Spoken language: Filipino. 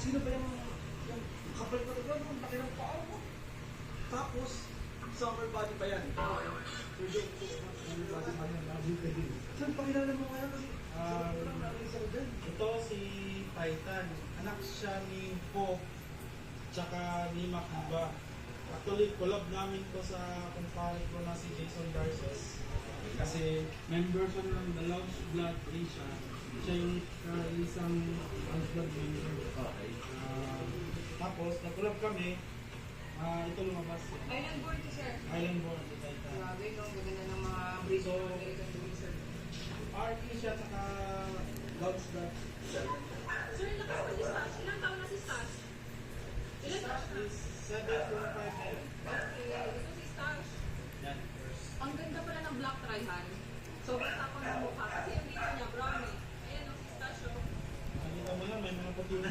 Sino ba yung kapal ko ito? Ang laki ng paa mo. Tapos, summer body pa yan. Saan pakilala mo kaya? Kasi sobrang narinig ako dyan. Ito si Titan. Anak siya ni Po tsaka ni Makiba. Actually, collab namin to sa kumpare ko na si Jason Garces. Kasi member siya ng The Love's Blood Asia. Siya yung isang Love's Blood member. Okay. Tapos, nag-collab kami. Ito lumabas. Island board to sir. Island Born si Titan. Grabe, no? Ganda ng mga breed So, ng American breed, sir. RP siya tsaka Love's Blood. Sir, lakas pa si Stash. Ilang taon na si Stash? Ilan taon na? Is 7.5 Okay, ito si Stash. Yan. Ang ganda pala ng black trihan. Sobrang tapang ng mukha. Kasi yung dito niya, brown eh. Ayan, si Stash, oh. Nakita mo yan, may mga puti na.